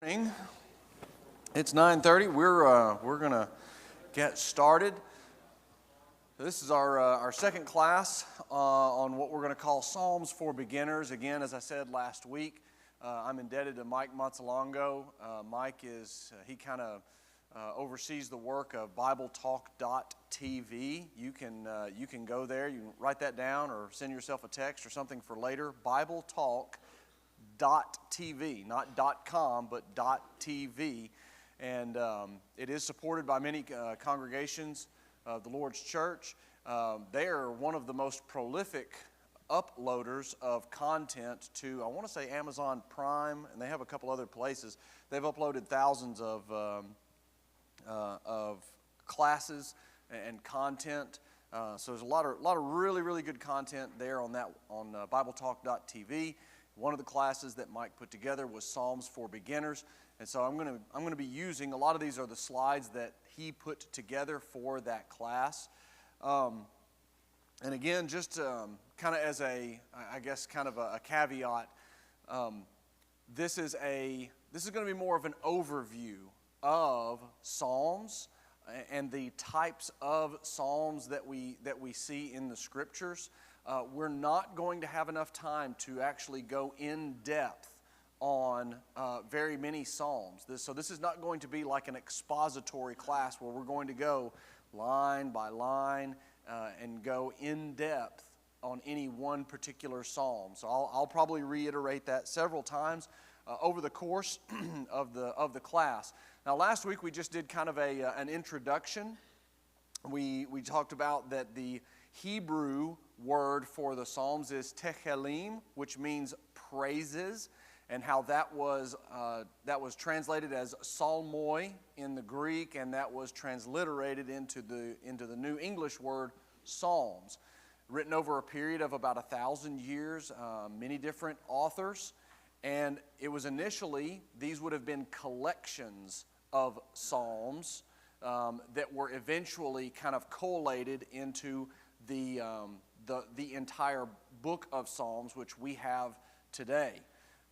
Morning. It's 9:30. We're gonna get started. This is our second class on what we're gonna call Psalms for Beginners. Again, as I said last week, I'm indebted to Mike Mazzalongo. Mike is he kind of oversees the work of BibleTalk.tv. You can go there. You can write that down or send yourself a text or something for later. BibleTalk.tv, not .com, but .tv, and it is supported by many congregations of the Lord's Church. They are one of the most prolific uploaders of content to, I want to say, Amazon Prime, and they have a couple other places. They've uploaded thousands of classes and content. So there's a lot of really good content there on BibleTalk.tv. One of the classes that Mike put together was Psalms for Beginners, and so I'm going to be using a lot of these are the slides that he put together for that class. And again, just kind of as a caveat, this is going to be more of an overview of Psalms and the types of Psalms that we see in the Scriptures. We're not going to have enough time to actually go in depth on very many Psalms. This is not going to be like an expository class where we're going to go line by line and go in depth on any one particular Psalm. So I'll probably reiterate that several times over the course of the class. Now, last week we just did kind of an introduction. We talked about that the Hebrew word for the Psalms is Tehillim, which means praises, and how that was translated as psalmoi in the Greek, and that was transliterated into the New English word Psalms, written over a period of about 1,000 years, many different authors, and it was initially, these would have been collections of Psalms that were eventually kind of collated into the entire book of Psalms, which we have today.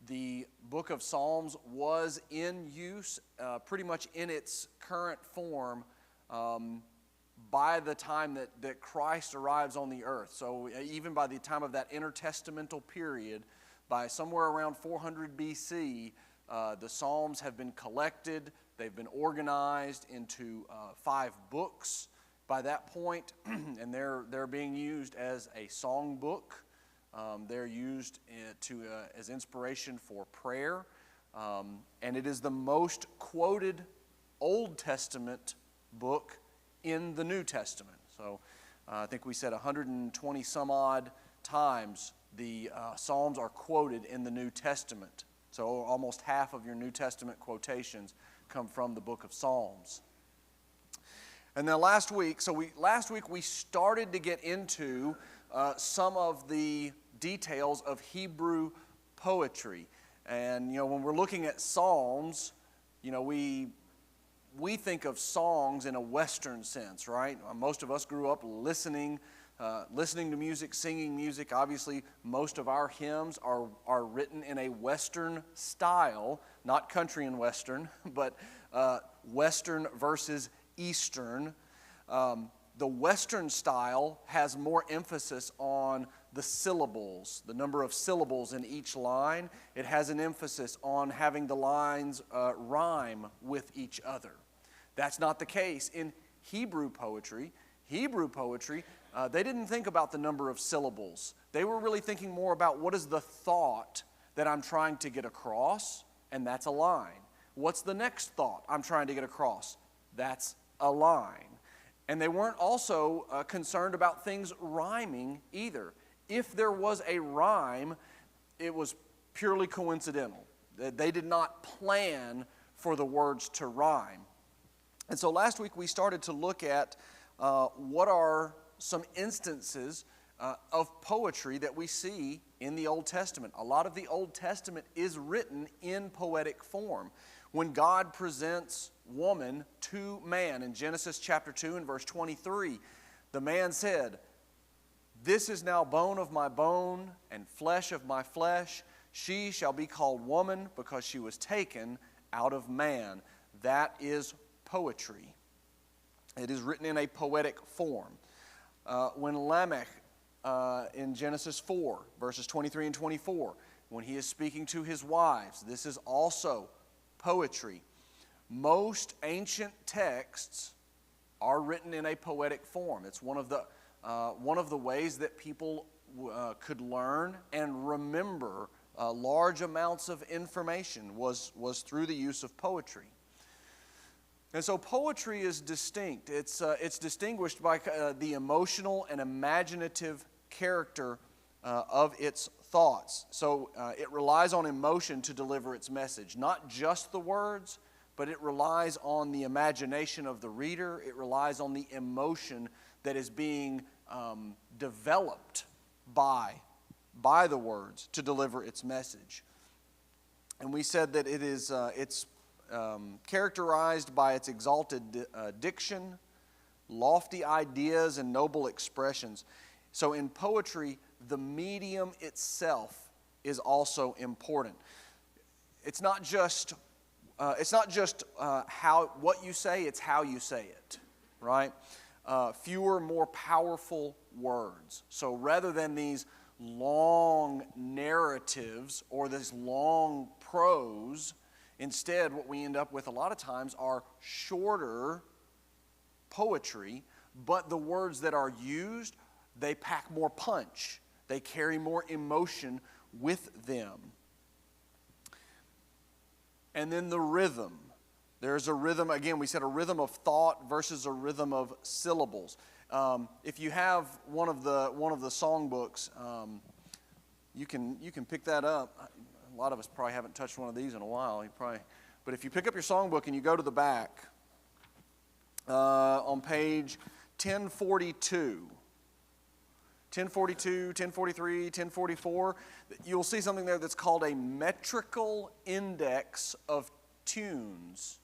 The book of Psalms was in use pretty much in its current form by the time that Christ arrives on the earth. So even by the time of that intertestamental period, by somewhere around 400 BC, the Psalms have been collected. They've been organized into 5 books by that point, and they're being used as a song book. They're used as inspiration for prayer, and it is the most quoted Old Testament book in the New Testament. So I think we said 120 some odd times the Psalms are quoted in the New Testament. So almost half of your New Testament quotations come from the book of Psalms. And then last week we started to get into some of the details of Hebrew poetry. And when we're looking at Psalms, we think of songs in a Western sense, right? Most of us grew up listening to music, singing music. Obviously, most of our hymns are written in a Western style, not country and Western, but Western versus Eastern. The Western style has more emphasis on the syllables, the number of syllables in each line. It has an emphasis on having the lines rhyme with each other. That's not the case in Hebrew poetry. Hebrew poetry, they didn't think about the number of syllables. They were really thinking more about what is the thought that I'm trying to get across, and that's a line. What's the next thought I'm trying to get across? That's a line. And they weren't also concerned about things rhyming either. If there was a rhyme, it was purely coincidental. They did not plan for the words to rhyme. And so last week we started to look at what are some instances of poetry that we see in the Old Testament. A lot of the Old Testament is written in poetic form. When God presents woman to man in Genesis chapter 2 and verse 23, the man said, "This is now bone of my bone and flesh of my flesh. She shall be called woman because she was taken out of man. That is poetry. It is written in a poetic form. When Lamech, in Genesis 4, verses 23 and 24, when he is speaking to his wives, this is also poetry. Most ancient texts are written in a poetic form. It's one of the ways that people could learn and remember large amounts of information was through the use of poetry. And so poetry is distinct. It's distinguished by the emotional and imaginative character of its thoughts. So it relies on emotion to deliver its message, not just the words, but it relies on the imagination of the reader. It relies on the emotion that is being developed by the words to deliver its message. And we said that it's characterized by its exalted diction, lofty ideas, and noble expressions. So in poetry, the medium itself is also important. It's not just what you say; it's how you say it, right? Fewer, more powerful words. So rather than these long narratives or this long prose, instead what we end up with a lot of times are shorter poetry, but the words that are used, they pack more punch. They carry more emotion with them. And then the rhythm. There's a rhythm, again, we said a rhythm of thought versus a rhythm of syllables. If you have one of the songbooks, you can pick that up. A lot of us probably haven't touched one of these in a while. But if you pick up your songbook and you go to the back, on page 1042, 1042, 1043, 1044, you'll see something there that's called a metrical index of tunes.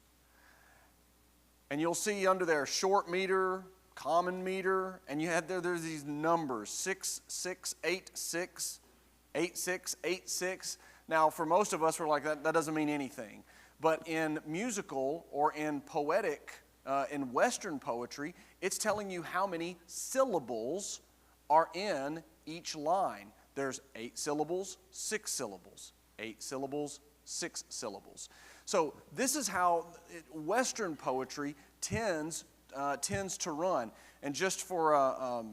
And you'll see under there short meter, common meter, and there's these numbers, 6, 6, 8, 6, 8, 6, 8, 6. Now, for most of us, we're like, that doesn't mean anything. But in musical or in poetic, in Western poetry, it's telling you how many syllables are in each line. There's 8 syllables, 6 syllables, 8 syllables, 6 syllables. So this is how Western poetry tends to run. And just for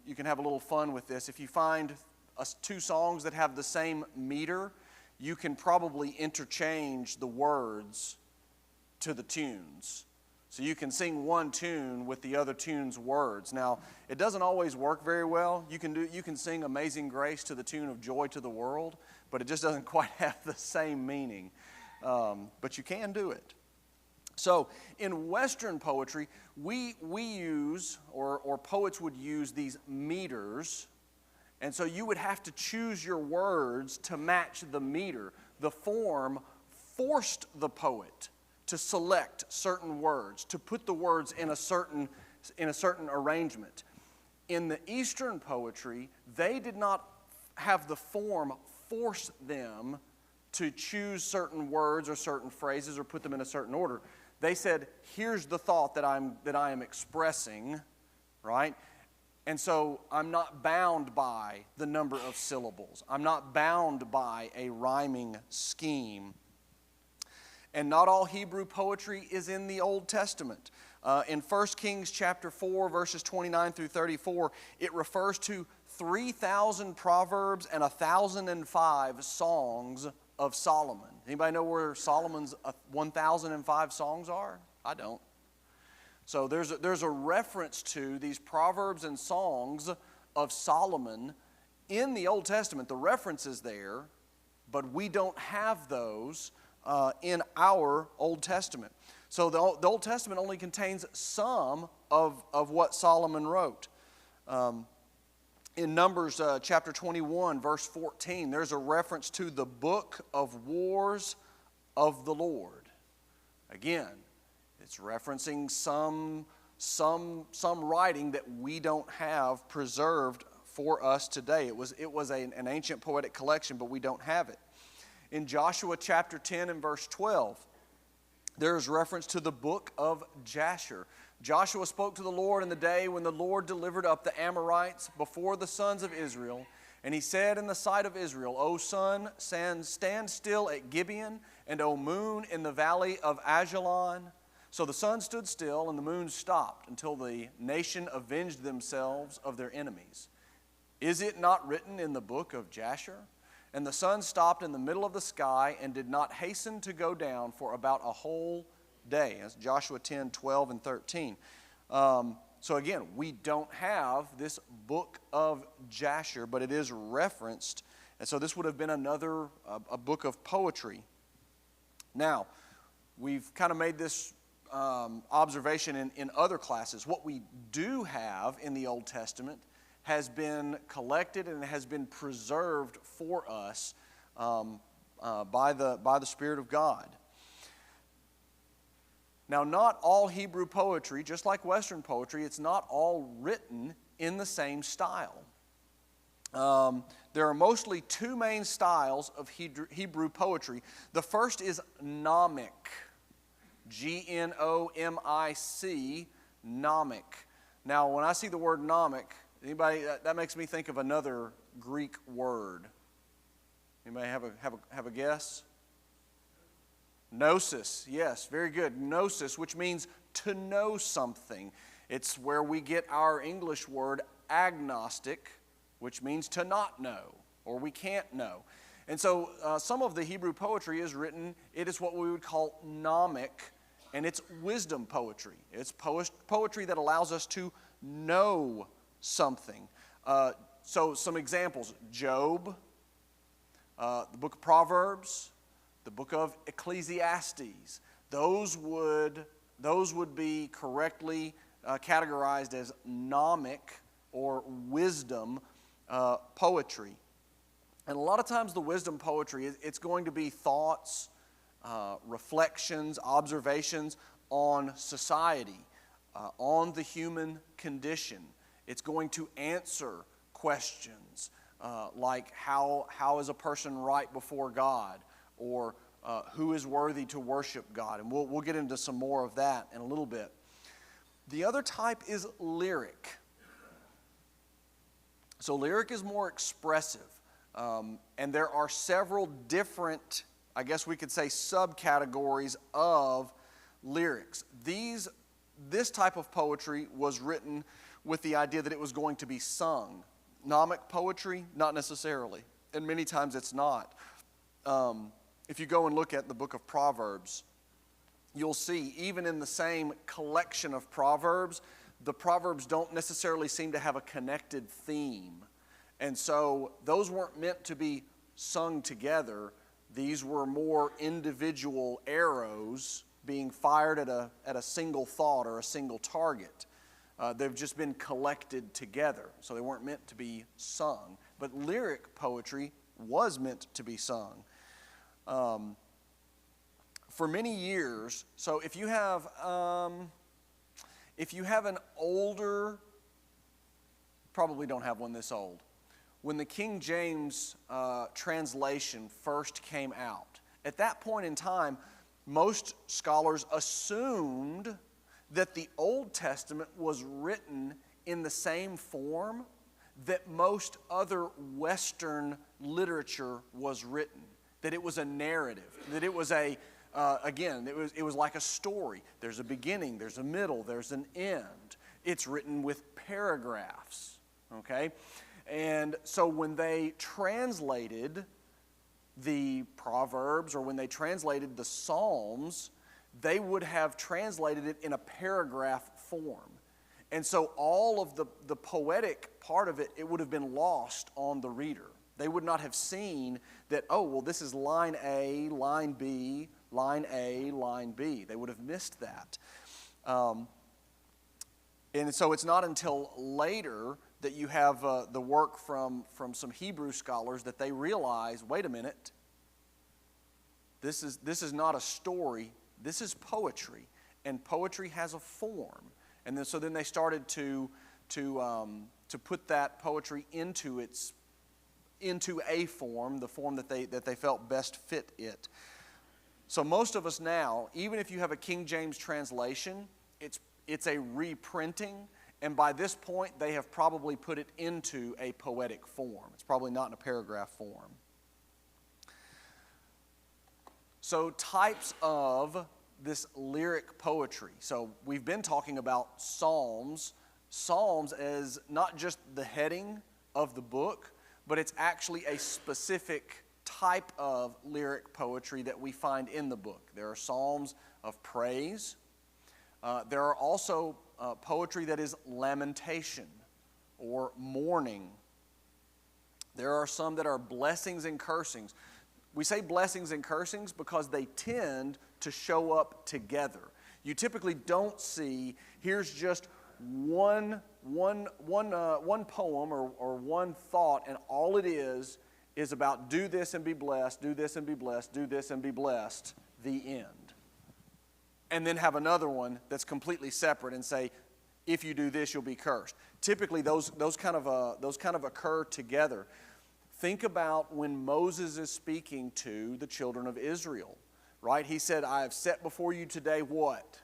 you can have a little fun with this. If you find 2 songs that have the same meter, you can probably interchange the words to the tunes. So you can sing one tune with the other tune's words. Now, it doesn't always work very well. You can sing Amazing Grace to the tune of Joy to the World, but it just doesn't quite have the same meaning. But you can do it. So in Western poetry, we use, or poets would use these meters, and so you would have to choose your words to match the meter. The form forced the poet to select certain words, to put the words in a certain arrangement. In the Eastern poetry, they did not have the form force them to choose certain words or certain phrases or put them in a certain order. They said, here's the thought that I am expressing, right? And so I'm not bound by the number of syllables. I'm not bound by a rhyming scheme. And not all Hebrew poetry is in the Old Testament. In 1 Kings chapter 4, verses 29 through 34, it refers to 3,000 proverbs and 1,005 songs of Solomon. Anybody know where Solomon's 1,005 songs are? I don't. So there's a reference to these proverbs and songs of Solomon in the Old Testament. The reference is there, but we don't have those in our Old Testament. So the Old Testament only contains some of what Solomon wrote. In Numbers chapter 21, verse 14, there's a reference to the book of wars of the Lord. Again, it's referencing some writing that we don't have preserved for us today. It was an ancient poetic collection, but we don't have it. In Joshua chapter 10 and verse 12, there is reference to the book of Jasher. Joshua spoke to the Lord in the day when the Lord delivered up the Amorites before the sons of Israel. And he said in the sight of Israel, O sun, stand still at Gibeon, and O moon in the valley of Ajalon. So the sun stood still and the moon stopped until the nation avenged themselves of their enemies. Is it not written in the book of Jasher? And the sun stopped in the middle of the sky and did not hasten to go down for about a whole day. That's Joshua 10, 12, and 13. So again, we don't have this book of Jasher, but it is referenced. And so this would have been another a book of poetry. Now, we've kind of made this observation in other classes. What we do have in the Old Testament has been collected and has been preserved for us by the Spirit of God. Now, not all Hebrew poetry, just like Western poetry, it's not all written in the same style. There are mostly two main styles of Hebrew poetry. The first is gnomic, G-N-O-M-I-C, gnomic. Now, when I see the word gnomic, anybody, that makes me think of another Greek word. Anybody have a guess? Gnosis, yes, very good. Gnosis, which means to know something. It's where we get our English word agnostic, which means to not know, or we can't know. And so some of the Hebrew poetry is written, it is what we would call gnomic, and it's wisdom poetry. It's poetry that allows us to know something. So some examples, Job, the book of Proverbs, the book of Ecclesiastes. Those would be correctly categorized as gnomic or wisdom poetry. And a lot of times the wisdom poetry, it's going to be thoughts, reflections, observations on society, on the human condition. It's going to answer questions like how is a person right before God, or who is worthy to worship God. And we'll get into some more of that in a little bit. The other type is lyric. So lyric is more expressive. And there are several different, I guess we could say, subcategories of lyrics. This type of poetry was written with the idea that it was going to be sung. Gnomic poetry, not necessarily. And many times it's not. If you go and look at the book of Proverbs, you'll see even in the same collection of Proverbs, the Proverbs don't necessarily seem to have a connected theme. And so those weren't meant to be sung together. These were more individual arrows being fired at a single thought or a single target. They've just been collected together, so they weren't meant to be sung. But lyric poetry was meant to be sung. For many years, so if you have an older, probably don't have one this old, when the King James translation first came out, at that point in time, most scholars assumed that the Old Testament was written in the same form that most other Western literature was written. That it was a narrative, that it was it was like a story. There's a beginning, there's a middle, there's an end. It's written with paragraphs, okay? And so when they translated the Proverbs or when they translated the Psalms, they would have translated it in a paragraph form. And so all of the poetic part of it, it would have been lost on the reader. They would not have seen that, oh, well, this is line A, line B, line A, line B. They would have missed that. And so it's not until later that you have the work from some Hebrew scholars that they realize, wait a minute, this is not a story, this is poetry. And poetry has a form. And then they started to put that poetry into its into a form, the form that they felt best fit it. So most of us now, even if you have a King James translation, it's a reprinting, and by this point they have probably put it into a poetic form. It's probably not in a paragraph form. So types of this lyric poetry. So we've been talking about Psalms. Psalms as not just the heading of the book, but it's actually a specific type of lyric poetry that we find in the book. There are psalms of praise. There are also poetry that is lamentation or mourning. There are some that are blessings and cursings. We say blessings and cursings because they tend to show up together. You typically don't see, here's just one poem or one thought, and all it is about do this and be blessed, do this and be blessed, do this and be blessed, the end. And then have another one that's completely separate and say, if you do this, you'll be cursed. Typically, those kind of occur together. Think about when Moses is speaking to the children of Israel, right? He said, I have set before you today what?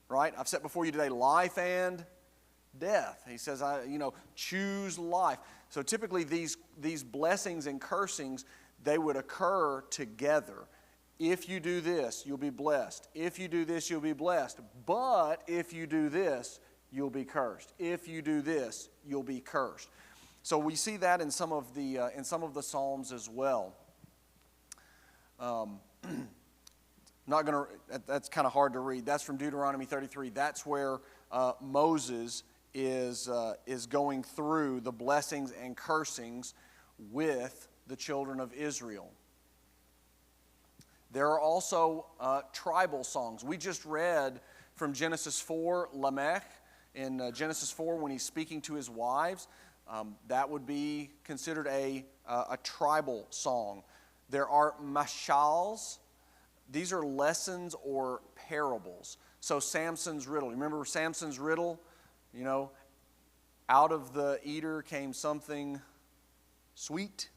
Right? I've set before you today life and death. He says, choose life. So typically these blessings and cursings, they would occur together. If you do this, you'll be blessed. If you do this, you'll be blessed. But if you do this, you'll be cursed. If you do this, you'll be cursed. So we see that in some of the Psalms as well. That's kind of hard to read. That's from Deuteronomy 33. That's where Moses is going through the blessings and cursings with the children of Israel. There are also tribal songs. We just read from Genesis 4, Lamech, in Genesis 4 when he's speaking to his wives. That would be considered a tribal song. There are mashals. These are lessons or parables. So Samson's riddle. Remember Samson's riddle? Out of the eater came something sweet,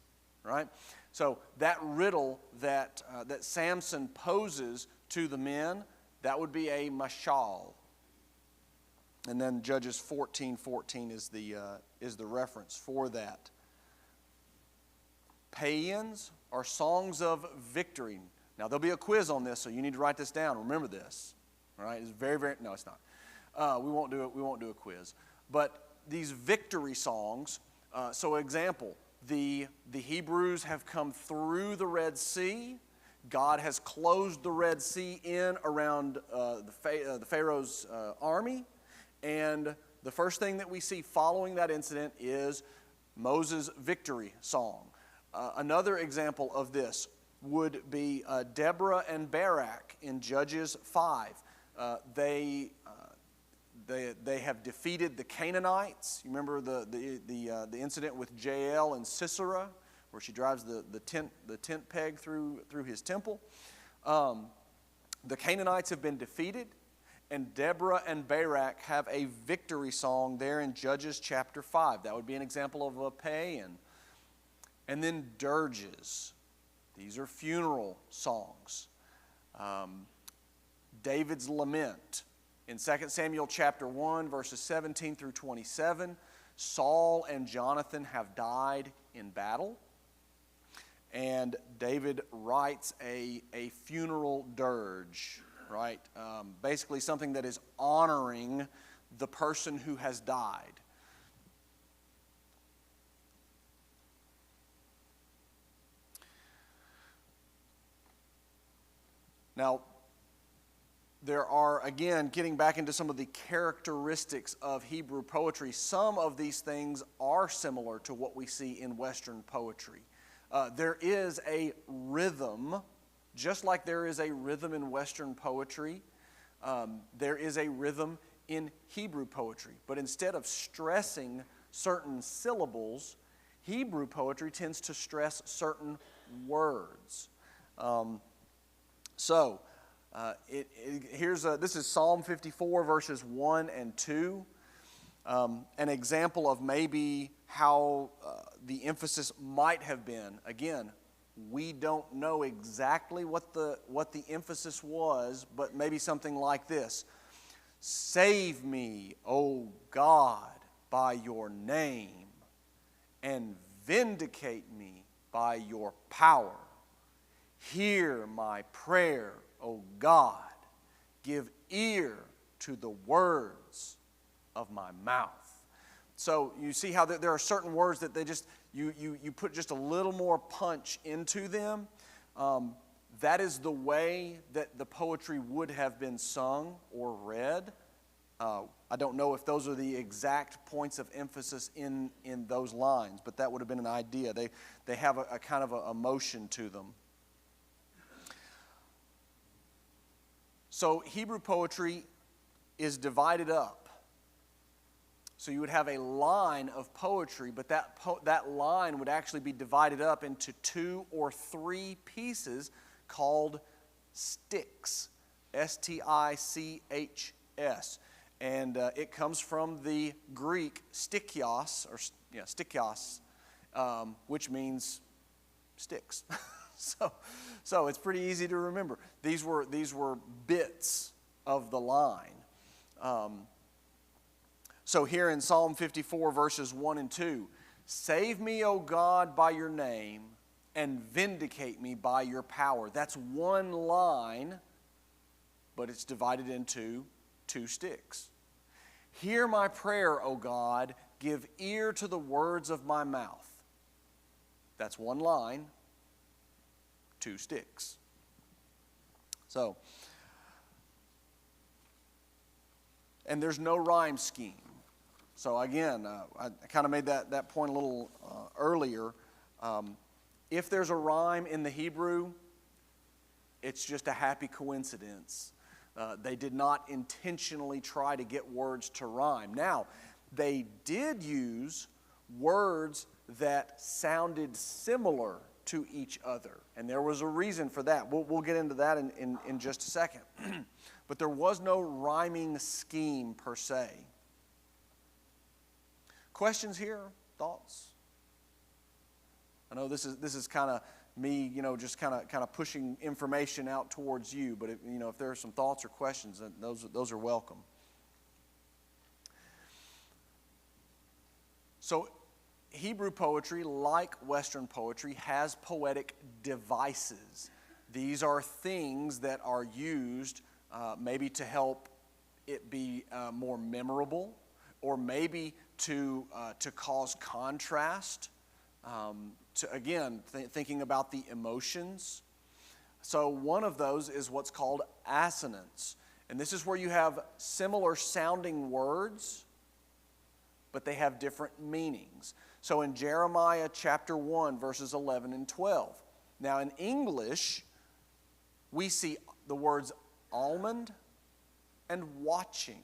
right? So that riddle that Samson poses to the men, that would be a mashal. And then Judges 14:14 is the reference for that. Paeans are songs of victory. Now there'll be a quiz on this, so you need to write this down. Remember this. All right? It's very, very. No, it's not. We won't do a quiz. But these victory songs. So example, the Hebrews have come through the Red Sea. God has closed the Red Sea in around the Pharaoh's army. And the first thing that we see following that incident is Moses' victory song. Another example of this would be Deborah and Barak in Judges 5. They have defeated the Canaanites. You remember the incident with Jael and Sisera, where she drives the tent peg through his temple. The Canaanites have been defeated. And Deborah and Barak have a victory song there in Judges chapter 5. That would be an example of a paean. And then dirges. These are funeral songs. David's lament. In 2 Samuel chapter 1, verses 17 through 27, Saul and Jonathan have died in battle. And David writes a funeral dirge. Right? Basically something that is honoring the person who has died. Now, there are, again, getting back into some of the characteristics of Hebrew poetry, some of these things are similar to what we see in Western poetry. There is a rhythm. Just like there is a rhythm in Western poetry, there is a rhythm in Hebrew poetry. But instead of stressing certain syllables, Hebrew poetry tends to stress certain words. This is Psalm 54, verses 1 and 2. An example of maybe how the emphasis might have been. Again, we don't know exactly what the emphasis was, but maybe something like this. Save me, O God, by your name, and vindicate me by your power. Hear my prayer, O God. Give ear to the words of my mouth. So you see how there are certain words that they just, you put just a little more punch into them. That is the way that the poetry would have been sung or read. I don't know if those are the exact points of emphasis in those lines, but that would have been an idea. They have a kind of a motion to them. So Hebrew poetry is divided up. So you would have a line of poetry, but that line would actually be divided up into 2 or 3 pieces called sticks. S-T-I-C-H-S. And it comes from the Greek stikios, which means sticks. So it's pretty easy to remember. These were bits of the line. So here in Psalm 54, verses 1 and 2, save me, O God, by your name, and vindicate me by your power. That's one line, but it's divided into 2 sticks. Hear my prayer, O God, give ear to the words of my mouth. That's one line, 2 sticks. So, and there's no rhyme scheme. So again, I kind of made that point a little earlier. If there's a rhyme in the Hebrew, it's just a happy coincidence. They did not intentionally try to get words to rhyme. Now, they did use words that sounded similar to each other. And there was a reason for that. We'll get into that in just a second. But there was no rhyming scheme per se. Questions here? Thoughts? I know this is kind of me, just kind of pushing information out towards you. But if there are some thoughts or questions, then those are welcome. So Hebrew poetry, like Western poetry, has poetic devices. These are things that are used maybe to help it be more memorable, or maybe to cause contrast. Thinking about the emotions. So one of those is what's called assonance. And this is where you have similar sounding words, but they have different meanings. So in Jeremiah chapter 1, verses 11 and 12. Now in English, we see the words almond and watching.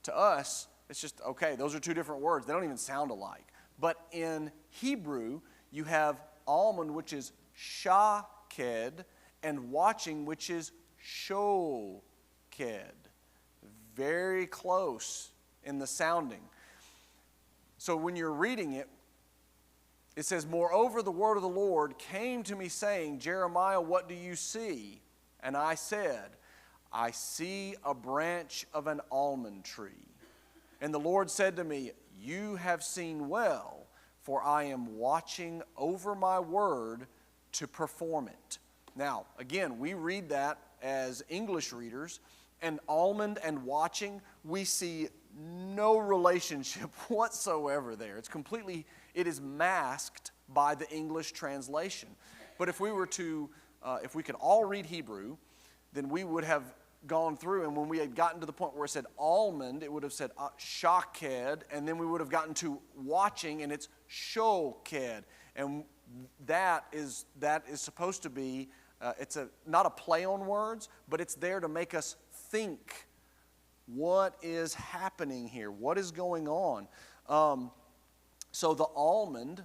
To us, it's just, okay, those are 2 different words. They don't even sound alike. But in Hebrew, you have almond, which is shaked, and watching, which is shoked. Very close in the sounding. So when you're reading it, it says, moreover, the word of the Lord came to me saying, Jeremiah, what do you see? And I said, I see a branch of an almond tree. And the Lord said to me, you have seen well, for I am watching over my word to perform it. Now, again, we read that as English readers, and almond and watching, we see no relationship whatsoever there. It is masked by the English translation. But if we could all read Hebrew, then we would have gone through, and when we had gotten to the point where it said almond, it would have said shaked, and then we would have gotten to watching, and it's shoked. And that is supposed to be, it's not a play on words, but it's there to make us think, what is happening here? What is going on? So the almond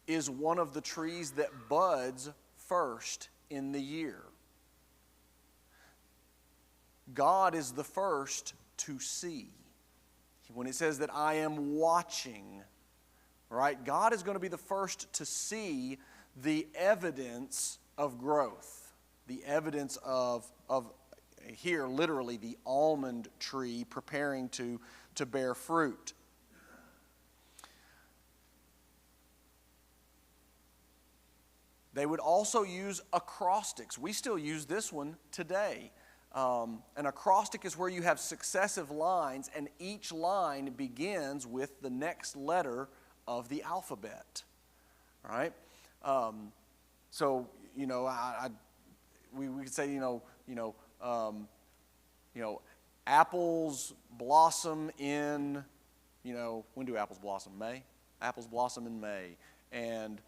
is one of the trees that buds first in the year. God is the first to see. when it says that I am watching, right? God is going to be the first to see the evidence of growth, the evidence of here, literally, the almond tree preparing to bear fruit. They would also use acrostics. We still use this one today. An acrostic is where you have successive lines, and each line begins with the next letter of the alphabet. All right? So, you know, we could say, apples blossom in, when do apples blossom? May? Apples blossom in May. And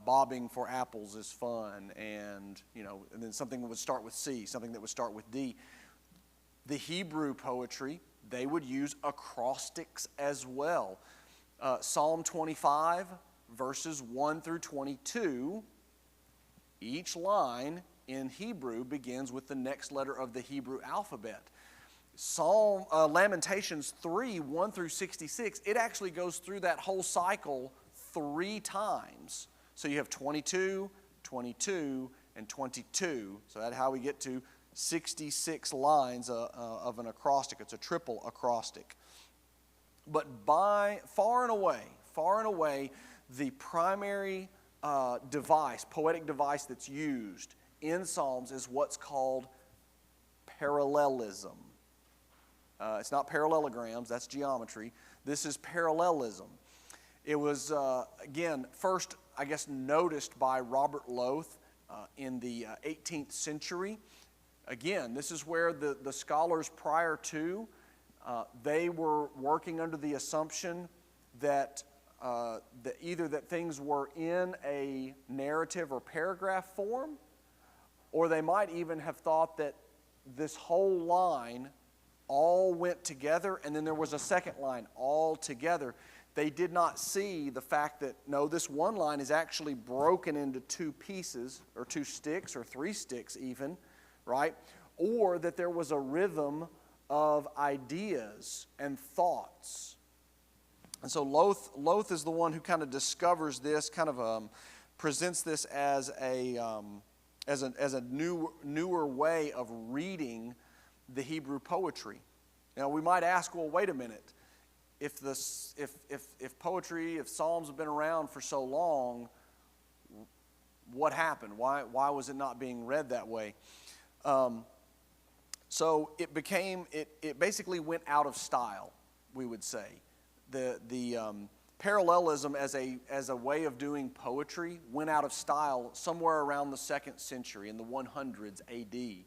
bobbing for apples is fun. And, and then something that would start with C, something that would start with D. The Hebrew poetry, they would use acrostics as well. Psalm 25, verses 1 through 22, each line in Hebrew begins with the next letter of the Hebrew alphabet. Lamentations 3, 1 through 66, it actually goes through that whole cycle 3 times. So you have 22, 22, and 22. So that's how we get to 66 lines of an acrostic. It's a triple acrostic. But by far and away, the primary poetic device that's used in Psalms is what's called parallelism. It's not parallelograms, that's geometry. This is parallelism. It was, again, first, I guess, noticed by Robert Loth in the 18th century. Again, this is where the scholars prior to, they were working under the assumption that either that things were in a narrative or paragraph form, or they might even have thought that this whole line all went together and then there was a second line all together. They did not see the fact that, no, this one line is actually broken into 2 pieces, or 2 sticks, or 3 sticks even, right? Or that there was a rhythm of ideas and thoughts. And so Loth is the one who kind of discovers this, kind of presents this as a newer way of reading the Hebrew poetry. Now we might ask, well, wait a minute. If poetry, if Psalms have been around for so long, what happened? Why was it not being read that way? So it basically went out of style, we would say. The parallelism as a way of doing poetry went out of style somewhere around the 2nd century, in the 100s AD.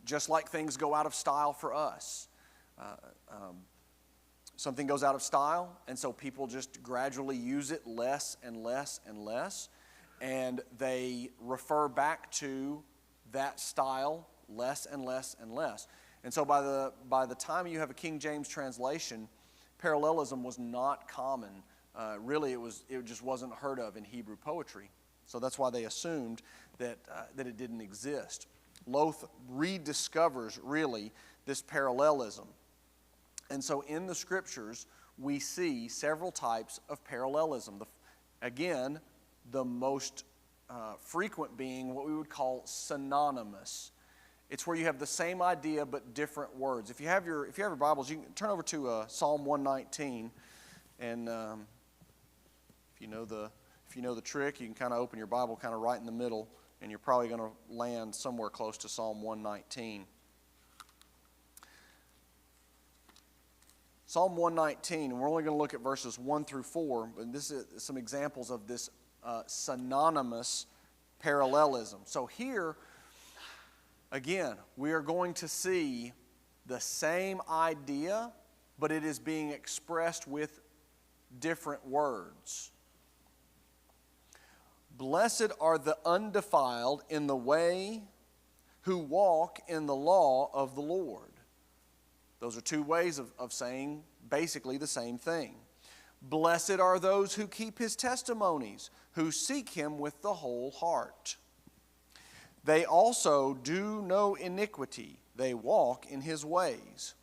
Just like things go out of style for us. Something goes out of style, and so people just gradually use it less and less and less, and they refer back to that style less and less and less. And so by the time you have a King James translation, parallelism was not common. Really, it just wasn't heard of in Hebrew poetry. So that's why they assumed that it didn't exist. Loth rediscovers, really, this parallelism. And so in the Scriptures, we see several types of parallelism. Again, the most frequent being what we would call synonymous. It's where you have the same idea but different words. If you have your Bibles, you can turn over to Psalm 119, and if you know the trick, you can kind of open your Bible kind of right in the middle, and you're probably going to land somewhere close to Psalm 119. Psalm 119, and we're only going to look at verses 1 through 4, but this is some examples of this synonymous parallelism. So here, again, we are going to see the same idea, but it is being expressed with different words. Blessed are the undefiled in the way who walk in the law of the Lord. Those are 2 ways of saying basically the same thing. Blessed are those who keep His testimonies, who seek Him with the whole heart. They also do no iniquity. They walk in His ways.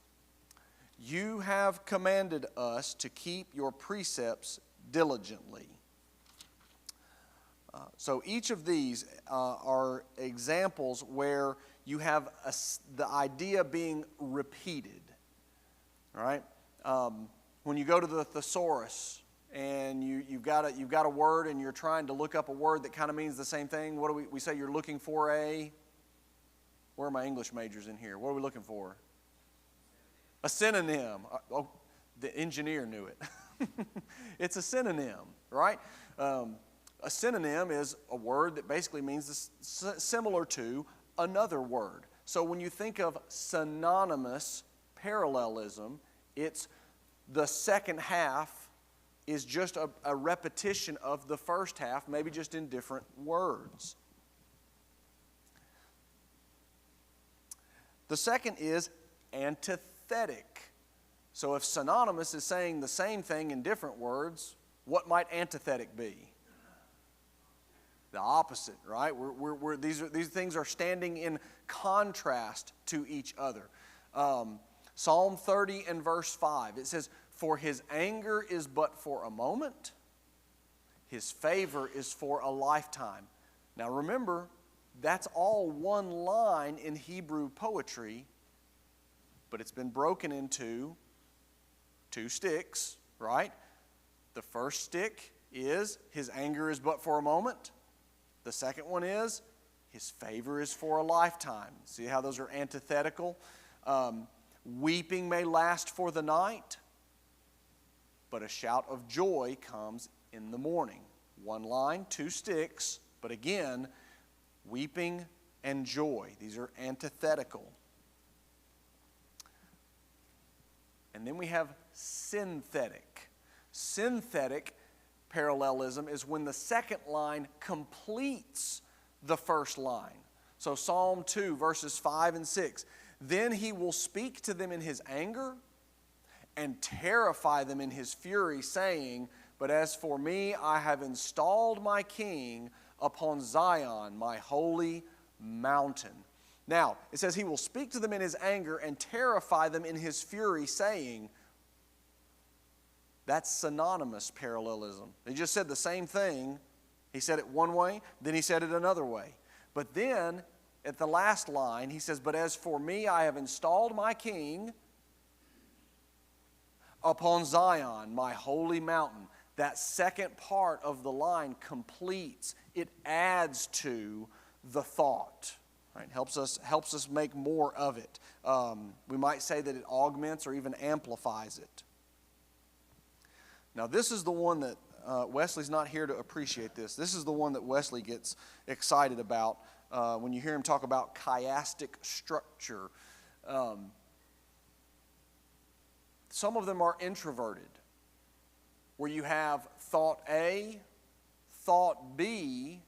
You have commanded us to keep your precepts diligently. So each of these are examples where you have the idea being repeated. All right? When you go to the thesaurus and you've got a word and you're trying to look up a word that kind of means the same thing, what do we say? You're looking for a... Where are my English majors in here? What are we looking for? A synonym. Oh, the engineer knew it. It's a synonym, right? A synonym is a word that basically means similar to another word. So when you think of synonymous parallelism, it's the second half is just a repetition of the first half, maybe just in different words. The second is antithetic. So if synonymous is saying the same thing in different words, what might antithetic be? The opposite, right? These things are standing in contrast to each other. Psalm 30 and verse 5, it says, "For his anger is but for a moment, his favor is for a lifetime." Now remember, that's all one line in Hebrew poetry, but it's been broken into two sticks, right? The first stick is, his anger is but for a moment. The second one is, his favor is for a lifetime. See how those are antithetical? Weeping may last for the night, but a shout of joy comes in the morning. One line, two sticks, but again, weeping and joy. These are antithetical. And then we have synthetic. Synthetic parallelism is when the second line completes the first line. So Psalm 2, verses 5 and 6. "Then he will speak to them in his anger and terrify them in his fury, saying, But as for me, I have installed my king upon Zion, my holy mountain." Now, it says he will speak to them in his anger and terrify them in his fury, saying, that's synonymous parallelism. He just said the same thing. He said it one way, then he said it another way. But then, at the last line, he says, "But as for me, I have installed my king upon Zion, my holy mountain." That second part of the line completes. It adds to the thought. Right? Helps us make more of it. We might say that it augments or even amplifies it. Now this is the one that Wesley's not here to appreciate this. This is the one that Wesley gets excited about when you hear him talk about chiastic structure. Some of them are introverted, where you have thought A, thought B,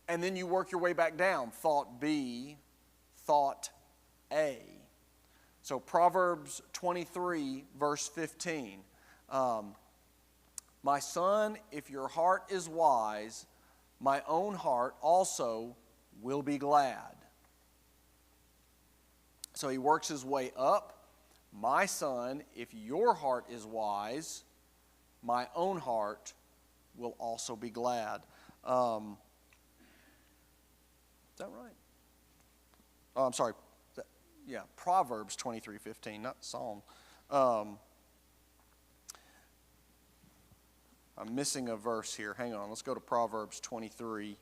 and then you work your way back down. Thought B, thought A. So Proverbs 23, verse 15. "My son, if your heart is wise, my own heart also will be glad." So he works his way up. "My son, if your heart is wise, my own heart will also be glad." Is that right? Oh, I'm sorry. Yeah, Proverbs 23:15, not Psalm. I'm missing a verse here. Hang on. Let's go to Proverbs 23.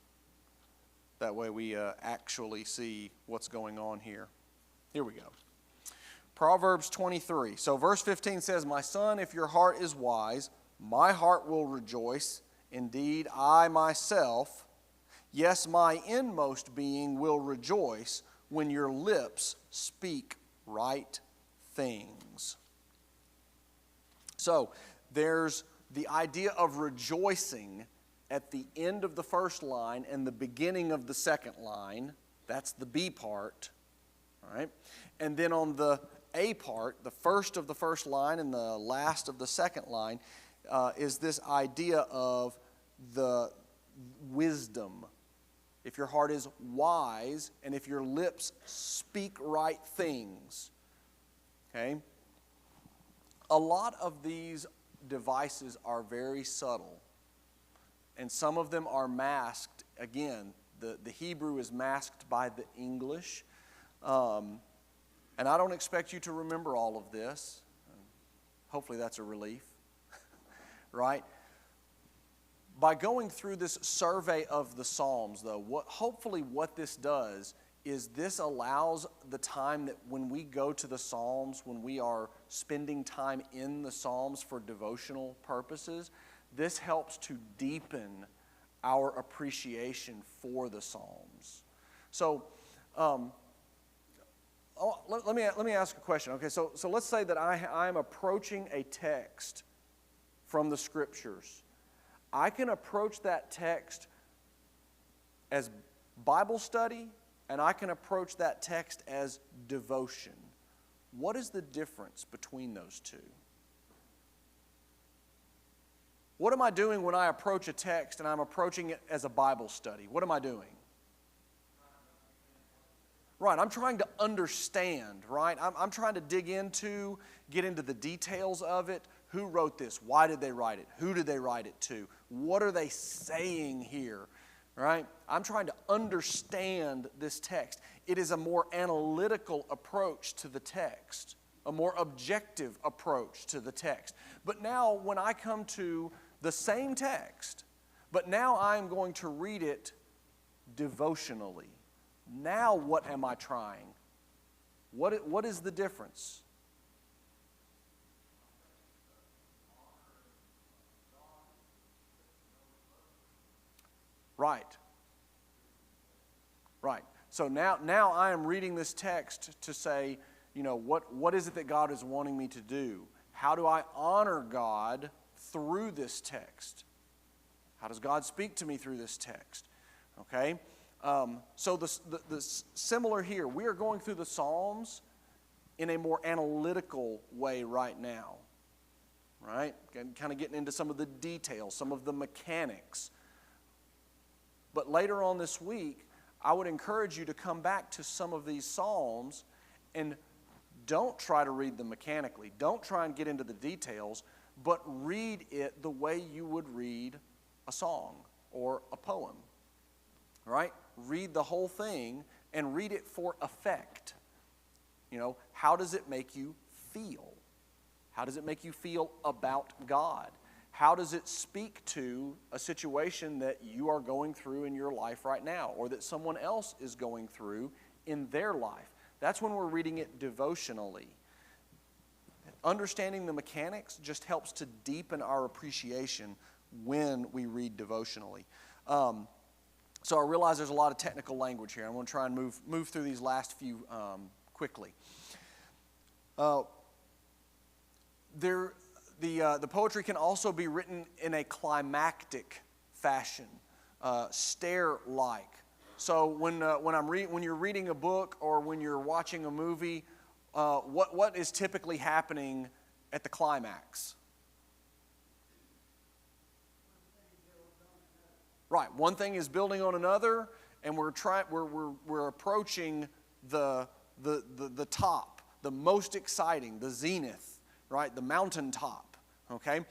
That way we actually see what's going on here. Here we go. Proverbs 23. So verse 15 says, "My son, if your heart is wise, my heart will rejoice. Indeed, I myself, yes, my inmost being will rejoice when your lips speak right things." So there's the idea of rejoicing at the end of the first line and the beginning of the second line. That's the B part. All right? And then on the A part, the first of the first line and the last of the second line, is this idea of the wisdom. If your heart is wise, and if your lips speak right things. Okay? A lot of these devices are very subtle, and some of them are masked. Again, the Hebrew is masked by the English. And I don't expect you to remember all of this. Hopefully that's a relief, right? By going through this survey of the Psalms, though, hopefully what this does is this allows the time that when we go to the Psalms, when we are spending time in the Psalms for devotional purposes, this helps to deepen our appreciation for the Psalms. So, let me ask a question. Okay, so let's say that I am approaching a text from the Scriptures. I can approach that text as Bible study, and I can approach that text as devotion. What is the difference between those two? What am I doing when I approach a text and I'm approaching it as a Bible study? What am I doing? Right, I'm trying to understand, right? I'm trying to get into the details of it. Who wrote this? Why did they write it? Who did they write it to? What are they saying here, right? I'm trying to understand this text. It is a more analytical approach to the text, a more objective approach to the text. But now when I come to the same text, but now I'm going to read it devotionally. Now what am I trying? What is the difference? Right. Right. So now I am reading this text to say, what is it that God is wanting me to do? How do I honor God through this text? How does God speak to me through this text? Okay? So the similar here, we are going through the Psalms in a more analytical way right now, right? Kind of getting into some of the details, some of the mechanics. But later on this week, I would encourage you to come back to some of these Psalms and don't try to read them mechanically. Don't try and get into the details, but read it the way you would read a song or a poem, right? Read the whole thing and read it for effect. How does it make you feel? How does it make you feel about God? How does it speak to a situation that you are going through in your life right now, or that someone else is going through in their life? That's when we're reading it devotionally. Understanding the mechanics just helps to deepen our appreciation when we read devotionally. So I realize there's a lot of technical language here. I'm going to try and move through these last few quickly. The poetry can also be written in a climactic fashion, stare-like. So when you're reading a book or when you're watching a movie, what is typically happening at the climax? Right, one thing is building on another, and we're approaching the top, the most exciting, the zenith, right, the mountaintop. Okay,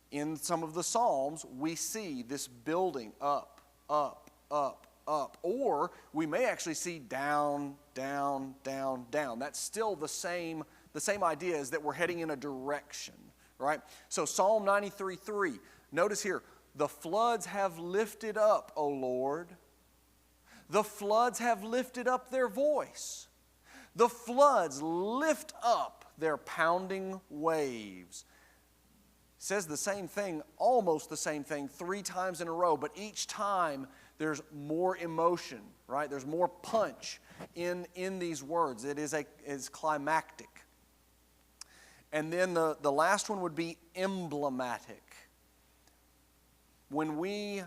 in some of the Psalms, we see this building up, up, up, up, or we may actually see down, down, down, down. That's still the same idea, is that we're heading in a direction, right? So Psalm 93:3. Notice here. The floods have lifted up, O Lord. The floods have lifted up their voice. The floods lift up their pounding waves. It says the same thing, almost the same thing, 3 times in a row, but each time there's more emotion, right? There's more punch in these words. It is climactic. And then the last one would be emblematic. When we're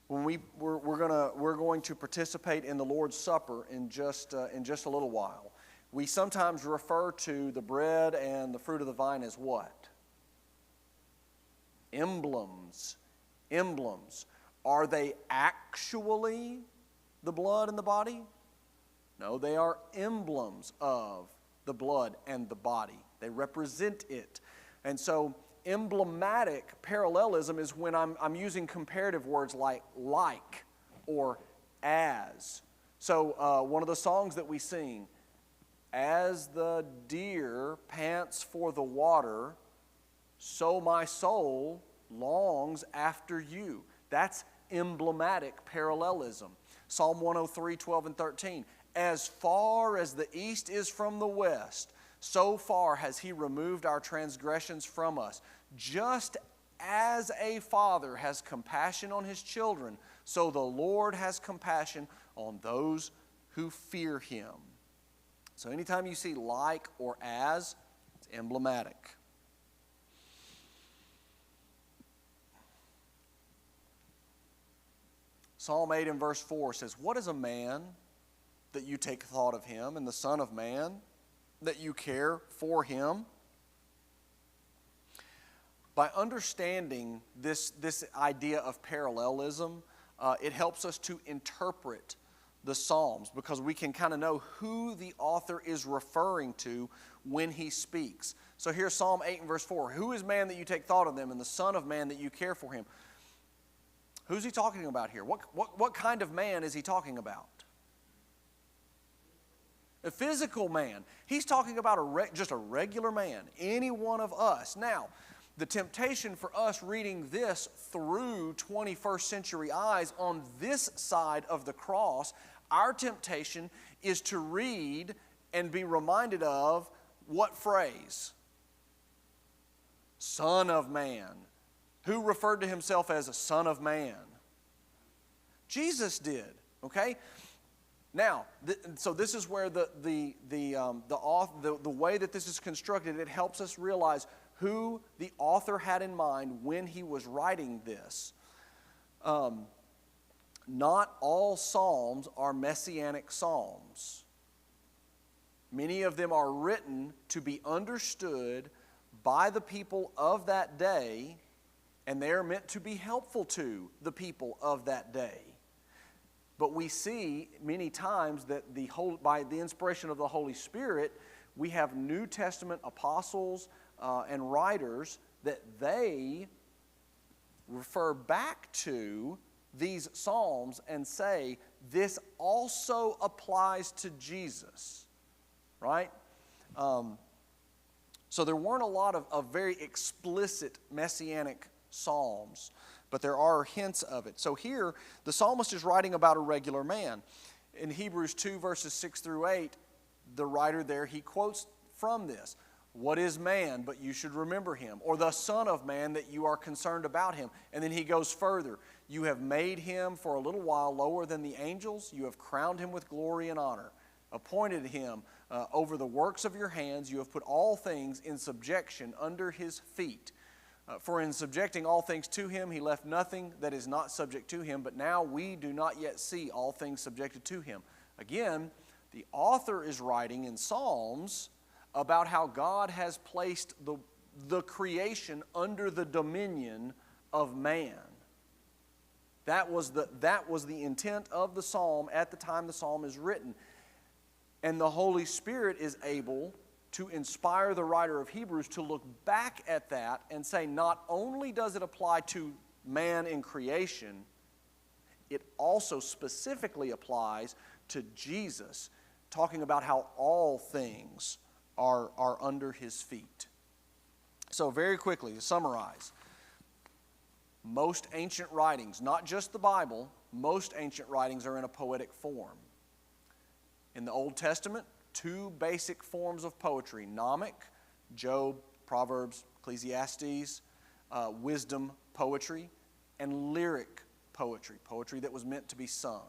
going to participate in the Lord's Supper in just a little while, we sometimes refer to the bread and the fruit of the vine as what? Emblems. Emblems. Are they actually the blood and the body? No, they are emblems of the blood and the body They represent it. And so emblematic parallelism is when I'm using comparative words like or as. So one of the songs that we sing, as the deer pants for the water, so my soul longs after you. That's emblematic parallelism. Psalm 103, 12 and 13. As far as the east is from the west, so far has he removed our transgressions from us. Just as a father has compassion on his children, so the Lord has compassion on those who fear him. So anytime you see like or as, it's emblematic. Psalm 8 and verse 4 says, what is a man that you take thought of him, and the son of man that you care for him? By understanding this idea of parallelism, it helps us to interpret the Psalms, because we can kind of know who the author is referring to when he speaks. So here's Psalm 8 and verse 4. Who is man that you take thought of them, and the son of man that you care for him? Who's he talking about here? What kind of man is he talking about? A physical man. He's talking about just a regular man, any one of us. Now, the temptation for us reading this through 21st century eyes on this side of the cross, our temptation is to read and be reminded of what phrase? Son of man. Who referred to himself as a son of man? Jesus did, okay? Now, so this is where the way that this is constructed, it helps us realize who the author had in mind when he was writing this. Not all psalms are messianic psalms. Many of them are written to be understood by the people of that day, and they are meant to be helpful to the people of that day. But we see many times that by the inspiration of the Holy Spirit, we have New Testament apostles and writers that they refer back to these psalms and say, this also applies to Jesus, right? So there weren't a lot of very explicit messianic psalms, but there are hints of it. So here, the psalmist is writing about a regular man. In Hebrews 2, verses 6 through 8, the writer there, he quotes from this. What is man, but you should remember him? Or the son of man, that you are concerned about him? And then he goes further. You have made him for a little while lower than the angels. You have crowned him with glory and honor. Appointed him over the works of your hands. You have put all things in subjection under his feet. For in subjecting all things to him, he left nothing that is not subject to him. But now we do not yet see all things subjected to him. Again, the author is writing in Psalms about how God has placed the creation under the dominion of man. That was the intent of the psalm at the time the psalm is written. And the Holy Spirit is able to inspire the writer of Hebrews to look back at that and say, not only does it apply to man in creation, it also specifically applies to Jesus, talking about how all things are under his feet. So very quickly, to summarize, most ancient writings, not just the Bible, most ancient writings are in a poetic form. In the Old Testament, two basic forms of poetry: gnomic, Job, Proverbs, Ecclesiastes, wisdom poetry, and lyric poetry, poetry that was meant to be sung.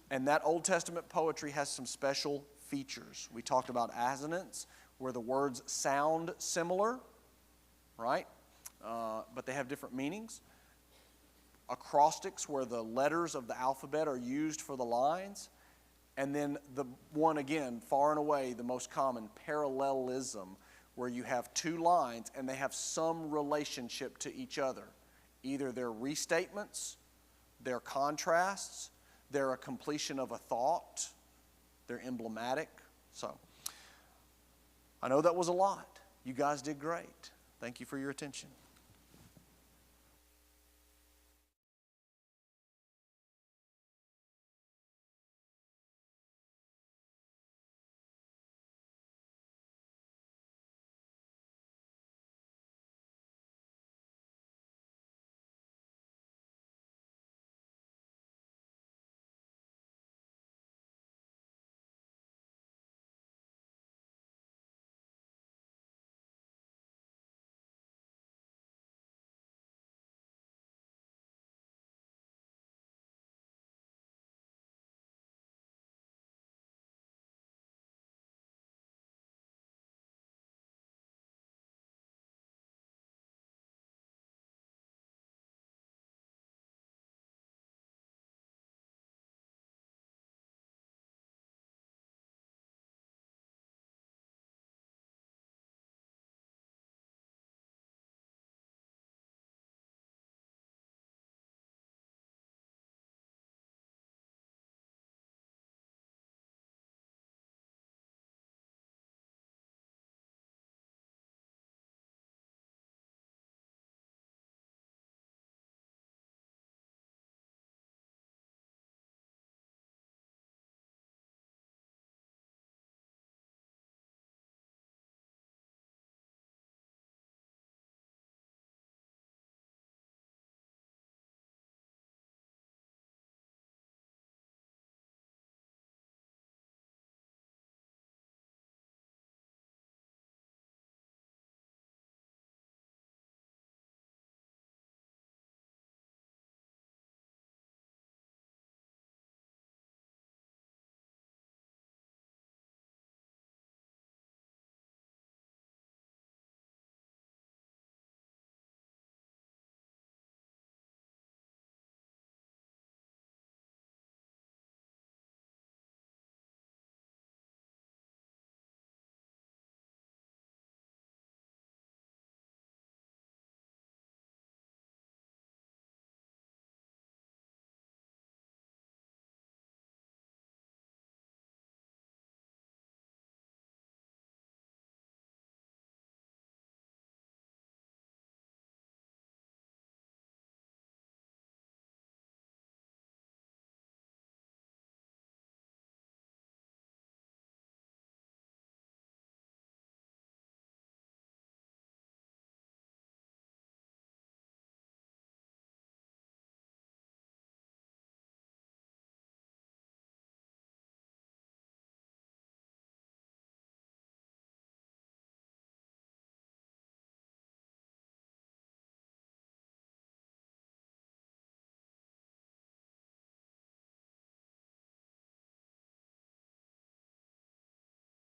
And that Old Testament poetry has some special features. We talked about assonance, where the words sound similar, right? But they have different meanings. Acrostics, where the letters of the alphabet are used for the lines. And then the one, again, far and away the most common, parallelism, where you have two lines and they have some relationship to each other. Either they're restatements, they're contrasts, they're a completion of a thought, they're emblematic. So, I know that was a lot. You guys did great. Thank you for your attention.